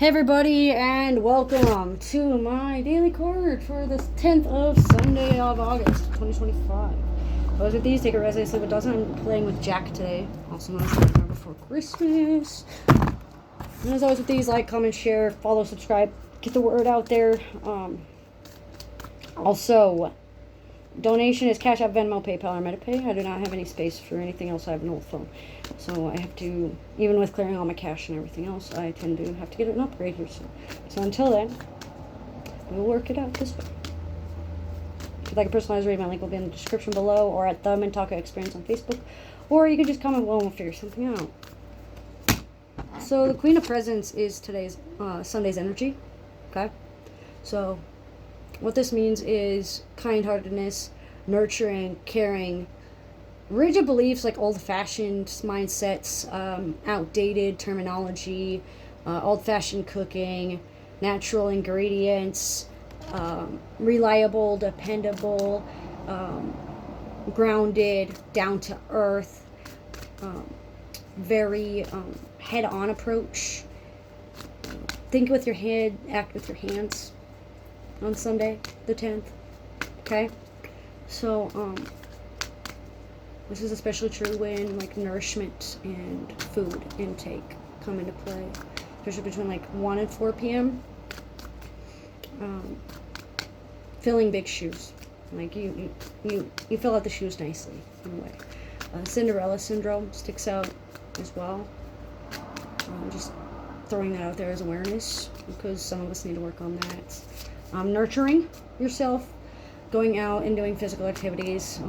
Hey everybody, and welcome to my daily card for the 10th of Sunday of August, 2025. Those with these, take it as I sleep. It doesn't. I'm playing with Jack today, also known as Nightmare Before Christmas. And as always with these, like, comment, share, follow, subscribe, get the word out there. Also, donation is Cash App, Venmo, PayPal, or MetaPay. I do not have any space for anything else. I have an old phone. So I have to, even with clearing all my cash and everything else, I tend to have to get an upgrade here soon. So until then, we'll work it out this way. If you'd like a personalized read, my link will be in the description below or at the Mintaka Experience on Facebook. Or you can just comment below and we'll figure something out. So the Queen of Presents is today's, Sunday's energy. Okay? So what this means is kind-heartedness, nurturing, caring, rigid beliefs like old-fashioned mindsets, outdated terminology, old-fashioned cooking, natural ingredients, reliable, dependable, grounded, down-to-earth, very head-on approach. Think with your head, act with your hands on Sunday, the 10th. Okay? So, this is especially true when, like, nourishment and food intake come into play, especially between, like, 1 and 4 p.m. Filling big shoes. Like, you fill out the shoes nicely, in a way. Cinderella syndrome sticks out as well. Just throwing that out there as awareness, because some of us need to work on that. Nurturing yourself, going out and doing physical activities,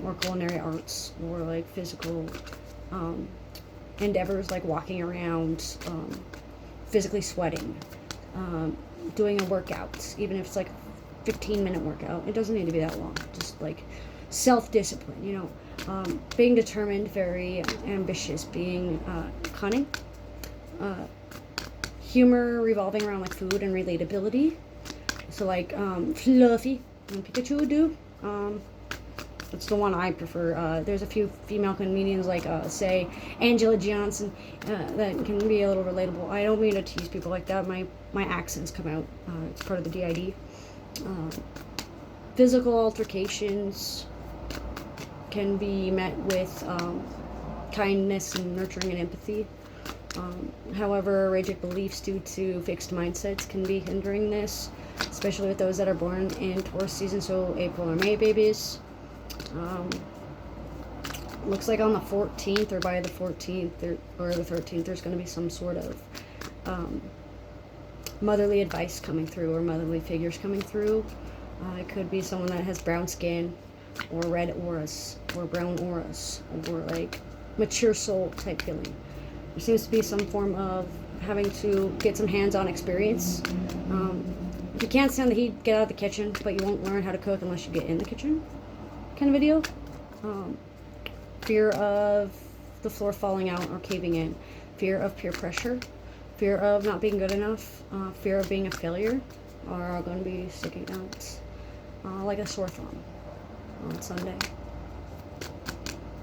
or culinary arts, or like physical endeavors like walking around, physically sweating, doing a workout, even if it's like a 15-minute workout. It doesn't need to be that long. Just like self-discipline, you know, being determined, very ambitious, being cunning, humor revolving around like food and relatability. So like Fluffy and Pikachu do. That's the one I prefer. There's a few female comedians like say Angela Johnson that can be a little relatable. I don't mean to tease people like that. My accents come out. It's part of the DID. Physical altercations can be met with kindness and nurturing and empathy. However, rigid beliefs due to fixed mindsets can be hindering this, especially with those that are born in Taurus season, so April or May babies. Looks like on the 14th or by the 14th or the 13th, there's going to be some sort of motherly advice coming through, or motherly figures coming through. It could be someone that has brown skin, or red auras, or brown auras, or like mature soul type feeling. There seems to be some form of having to get some hands-on experience. If you can't stand the heat, get out of the kitchen, but you won't learn how to cook unless you get in the kitchen, kind of a deal. Fear of the floor falling out or caving in, fear of peer pressure, fear of not being good enough, fear of being a failure are going to be sticking out like a sore thumb on Sunday.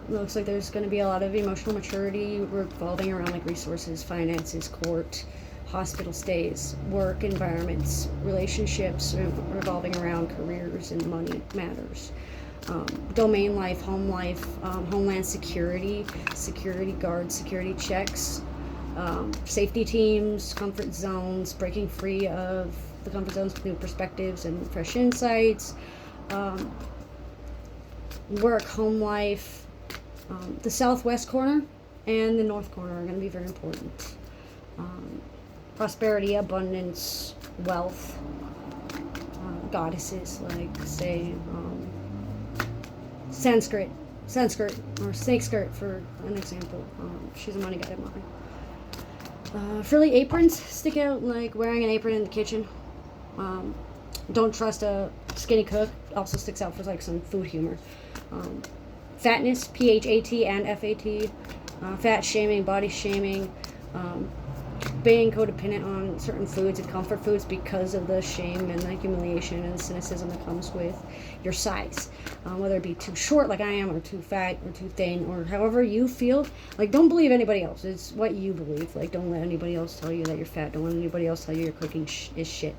It looks like there's going to be a lot of emotional maturity revolving around like resources, finances, court, hospital stays, work environments, relationships revolving around careers and money matters. Domain life, homeland security, security guards, security checks, safety teams, comfort zones, breaking free of the comfort zones with new perspectives and fresh insights, work, home life. The southwest corner and the north corner are going to be very important. Prosperity, abundance, wealth, goddesses like, say, Sanskrit, or snake skirt for an example. She's a money guide of mine. Frilly aprons stick out, like wearing an apron in the kitchen. Don't trust a skinny cook. Also sticks out for like some food humor. Fatness, PHAT and FAT, fat shaming, body shaming, being codependent on certain foods and comfort foods because of the shame and the humiliation and the cynicism that comes with your size, whether it be too short like I am, or too fat, or too thin, or however you feel. Like, don't believe anybody else. It's what you believe. Like, don't let anybody else tell you that you're fat. Don't let anybody else tell you your cooking is shit.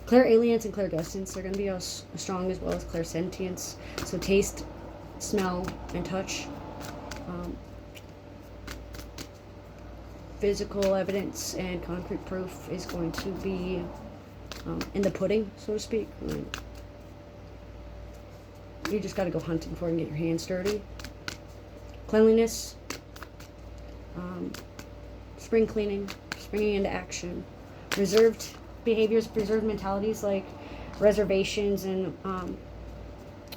Clairalience and clairgustance are going to be as strong, as well as clairsentience. So taste, smell, and touch. Physical evidence and concrete proof is going to be in the pudding, so to speak. You just got to go hunting for it and get your hands dirty. Cleanliness, spring cleaning, springing into action. Reserved behaviors, reserved mentalities like reservations and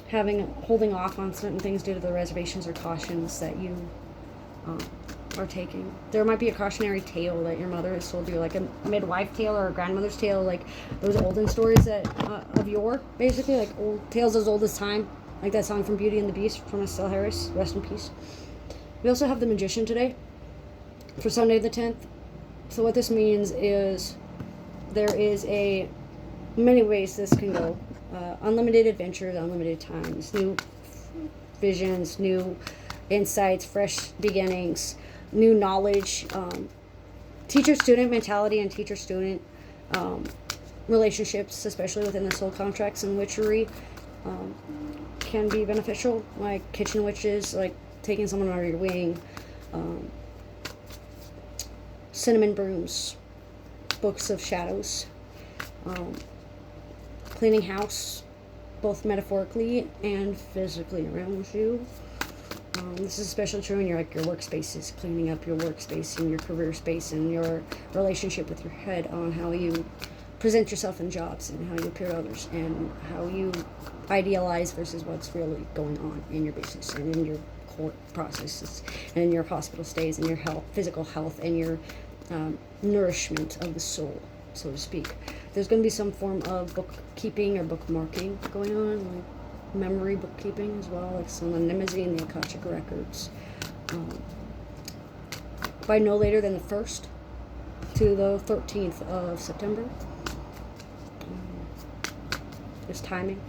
holding off on certain things due to the reservations or cautions that you are taking. There might be a cautionary tale that your mother has told you, like a midwife tale or a grandmother's tale, like those olden stories that of yore, basically, like old tales as old as time, like that song from Beauty and the Beast from Estelle Harris, rest in peace. We also have the Magician today for Sunday the 10th. So what this means is there is many ways this can go. Unlimited adventures, unlimited times, new visions, new insights, fresh beginnings, new knowledge, teacher-student mentality and teacher-student relationships, especially within the soul contracts and witchery, can be beneficial, like kitchen witches, like taking someone under your wing, cinnamon brooms, books of shadows, cleaning house, both metaphorically and physically around you. This is especially true in your workspaces, cleaning up your workspace and your career space and your relationship with your head on how you present yourself in jobs and how you appear to others and how you idealize versus what's really going on in your business and in your court processes and in your hospital stays and your physical health and your nourishment of the soul, so to speak. There's going to be some form of bookkeeping or bookmarking going on, like memory bookkeeping as well, like Solemnity and the Akashic Records. By no later than the 1st to the 13th of September. This timing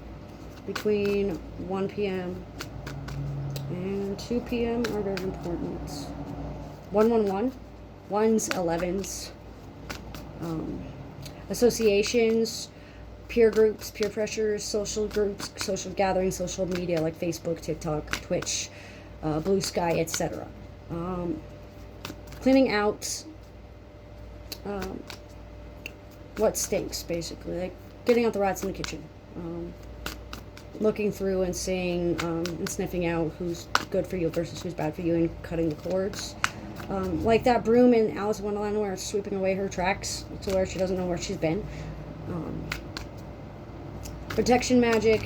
between 1 p.m. and 2 p.m. are very important. 111, 1s, 11s, associations, peer groups, peer pressures, social groups, social gatherings, social media like Facebook, TikTok, Twitch, Blue Sky, etc. Cleaning out what stinks, basically, like getting out the rats in the kitchen. Looking through and seeing and sniffing out who's good for you versus who's bad for you and cutting the cords. Like that broom in Alice in Wonderland where it's sweeping away her tracks to where she doesn't know where she's been. Protection magic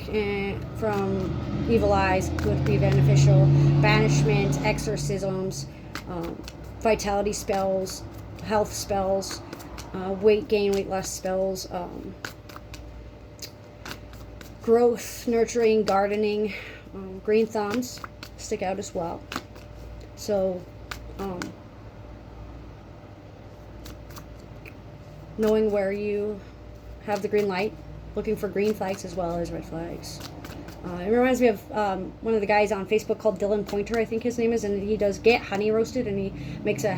from evil eyes could be beneficial. Banishment, exorcisms, vitality spells, health spells, weight gain, weight loss spells, growth, nurturing, gardening, green thumbs stick out as well. So, knowing where you have the green light, looking for green flags as well as red flags. It reminds me of one of the guys on Facebook called Dylan Pointer, I think his name is, and he does Get Honey Roasted, and he makes a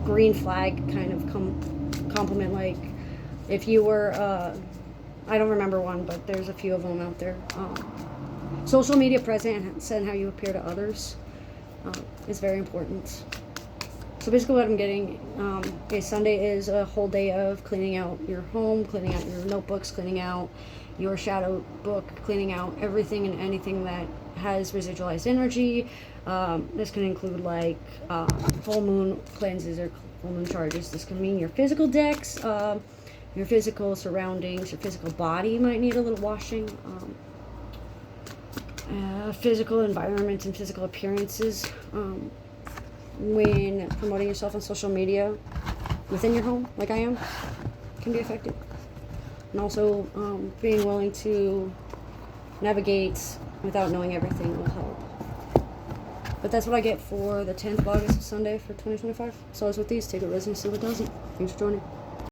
green flag kind of compliment, like if you were, I don't remember one, but there's a few of them out there. Social media presence and how you appear to others is very important. So basically what I'm getting is Sunday is a whole day of cleaning out your home, cleaning out your notebooks, cleaning out your shadow book, cleaning out everything and anything that has residualized energy. This can include like full moon cleanses or full moon charges. This can mean your physical decks, your physical surroundings, your physical body might need a little washing. Physical environment and physical appearances. When promoting yourself on social media within your home, like I am, can be affected. And also being willing to navigate without knowing everything will help. But that's what I get for the 10th of August, Sunday, for 2025. So I was with these. Take it, resin, see what doesn't. Thanks for joining.